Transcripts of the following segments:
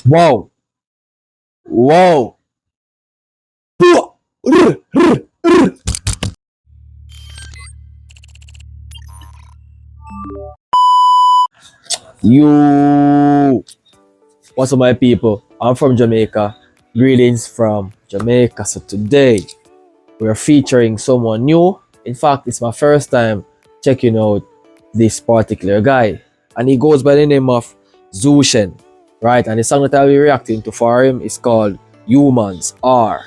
Wow. Wow. You. What's up, my people? I'm from Jamaica. Greetings from Jamaica. So today we're featuring someone new. In fact, it's my first time checking out this particular guy, and he goes by the name of Shen, right? And the song that I'll be reacting to for him is called Humans Are,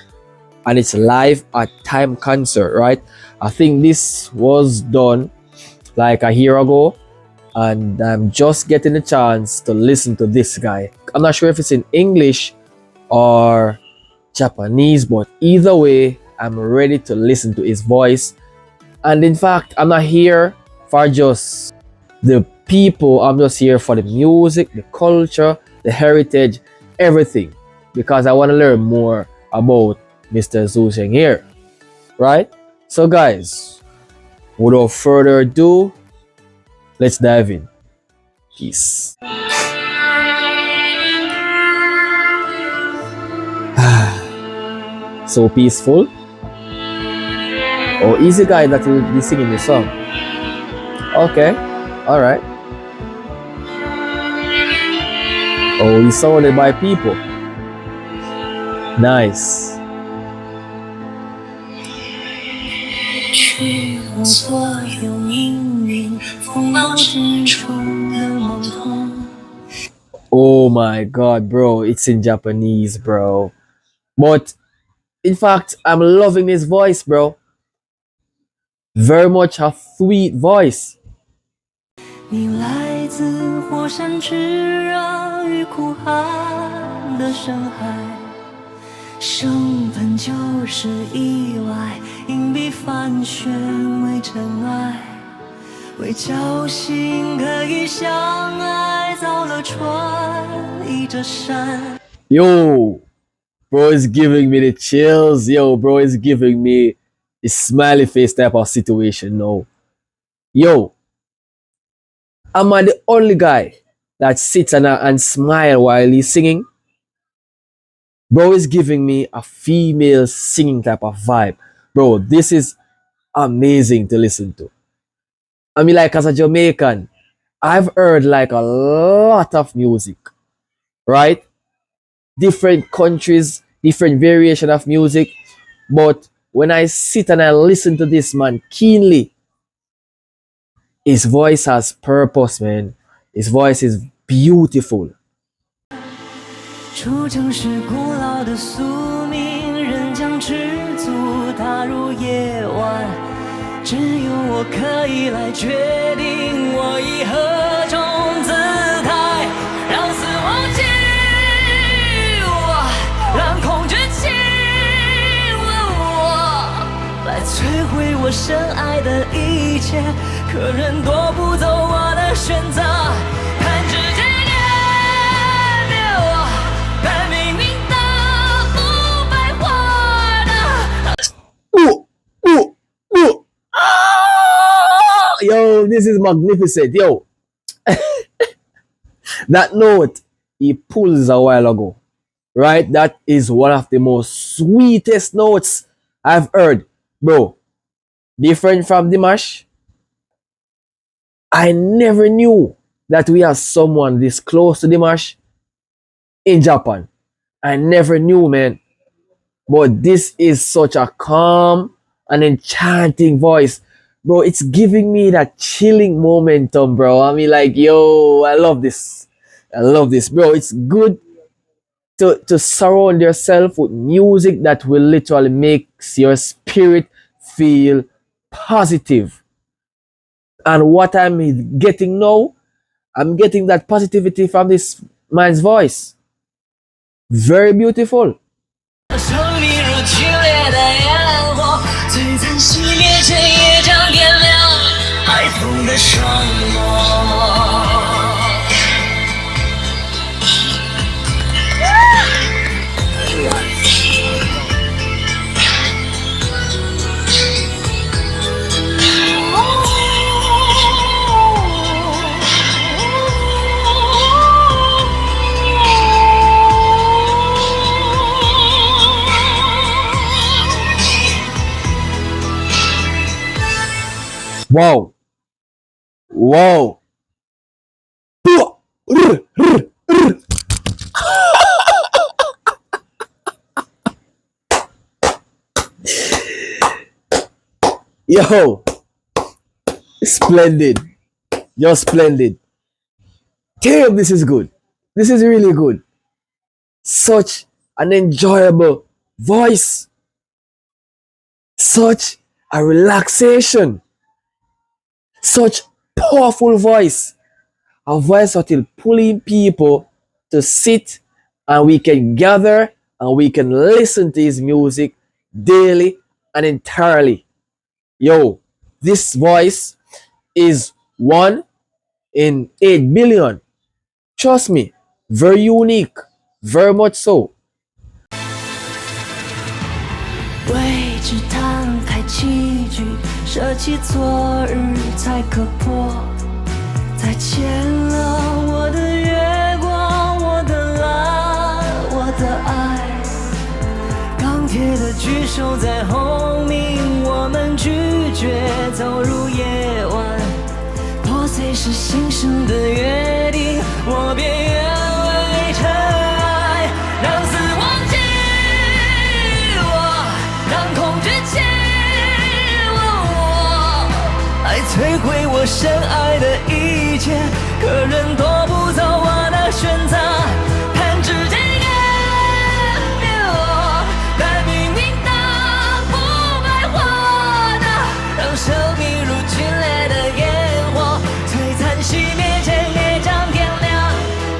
and it's live at Time Concert, right? I think this was done like a year ago, and I'm just getting a chance to listen to this guy. I'm not sure if it's in English or Japanese, but either way, I'm ready to listen to his voice. And in fact, I'm not here for just the people, I'm just here for the music, the culture, the heritage, everything, because I want to learn more about Mr. Zhou here, right? So, guys, without further ado, let's dive in. Peace. So peaceful. Oh, he's the guy that will be singing the song. Okay, alright. Oh, he's surrounded by people. Nice. Oh my god, bro, it's in Japanese, bro. But in fact, I'm loving his voice, bro. Very much a sweet voice. 你来自火山炙热与苦寒的深海，生本就是意外，硬币翻旋为尘埃，为侥幸可以相爱，造了船倚着山。 Yo, bro is giving me the chills. Yo, bro is giving me a smiley face type of situation now. Yo, am I the only guy that sits and smile while he's singing? Bro is giving me a female singing type of vibe. Bro, this is amazing to listen to. I mean, like, as a Jamaican, I've heard like a lot of music, right? Different countries, different variation of music. But when I sit and I listen to this man keenly, his voice has purpose, man. His voice is beautiful. 出城时古老的宿命，仍将赤足踏入夜晚。只有我可以来决定，我以何种姿态，让死亡进我，让恐惧亲吻我，来摧毁我深爱的一切。可人夺不走我的选择，看直接湮灭我，看命运的不败华的。 Yo, this is magnificent. Yo, that note he pulls a while ago, right? That is one of the most sweetest notes I've heard, bro. Different from Dimash. I never knew that we have someone this close to Dimash in Japan. I never knew, man. But this is such a calm and enchanting voice. Bro, it's giving me that chilling momentum, bro. I mean, like, yo, I love this. I love this, bro. It's good to surround yourself with music that will literally make your spirit feel positive. And what I'm getting now, I'm getting that positivity from this man's voice. Very beautiful. 生命如剧烈的烟火，璀璨熄灭前也将点亮爱痛的双眸。Wow. Wow. Yo, splendid. You're splendid. Damn, this is good. This is really good. Such an enjoyable voice. Such a relaxation. Such powerful voice. A voice that will pull in people to sit and we can gather and we can listen to his music daily and entirely. Yo, this voice is one in 8 billion. Trust me, very unique, very much so. 为只摊开棋局，舍弃昨日才可破。再见了我的月光，我的蓝，我的爱。钢铁的巨手在轰鸣，我们拒绝走入夜晚。破碎是新生的约定，我便愿为尘埃，让死亡击我，让恐惧侵吻我，爱摧毁我深爱的一切，可人夺不走我的选择。弹指间湮灭我，但明明的不白活的，让生命如剧烈的烟火，璀璨熄灭前也将点亮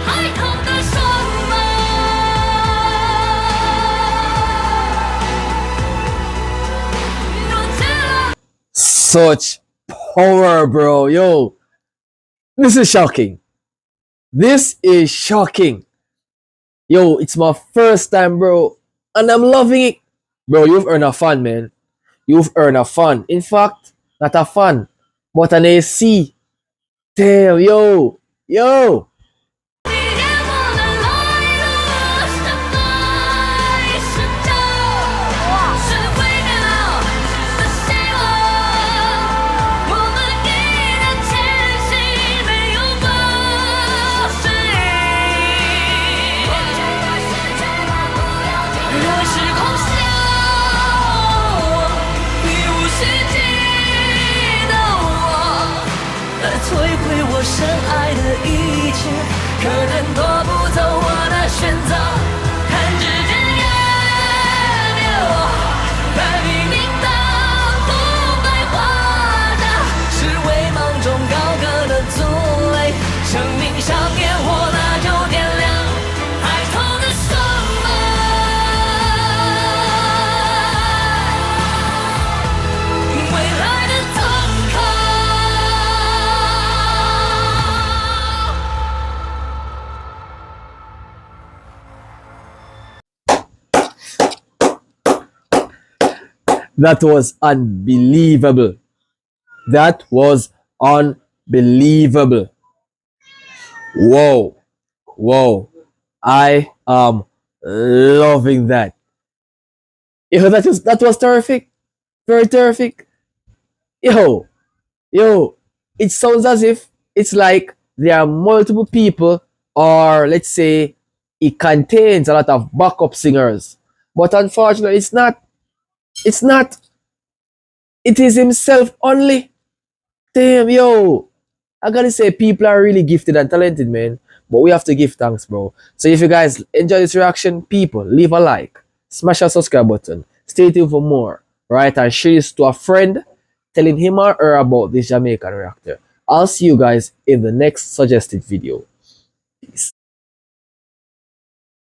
孩童的双眸。若见了 Such power, bro. Yo, this is shocking. This is shocking. Yo, it's my first time, bro, and I'm loving it. Bro, you've earned a fan, man. You've earned a fan. In fact, not a fan, but an AC. Damn, yo, yo. 你给我们来了什么？是救，是毁灭的希望。我们给的前行没有破碎，让时空消亡，你无需记得我，来摧毁我深爱的一切，可人夺不走我的选择。弹指间湮灭我，但明明的不白活着，是微茫中高歌的族类。生命像烟火，那就点亮孩童的双眸。未来的瞳孔。That was unbelievable. That was unbelievable. Whoa. Whoa. I am loving that. Yo, that was terrific. Very terrific. Yo, yo, it sounds as if it's like there are multiple people, or let's say it contains a lot of backup singers. But unfortunately, it's not. It's not. It is himself only. Damn, yo. I gotta say, people are really gifted and talented, man. But we have to give thanks, bro. So if you guys enjoy this reaction, people, leave a like, smash that subscribe button, stay tuned for more, right? And share this to a friend, telling him or her about this Jamaican reactor. I'll see you guys in the next suggested video. Peace.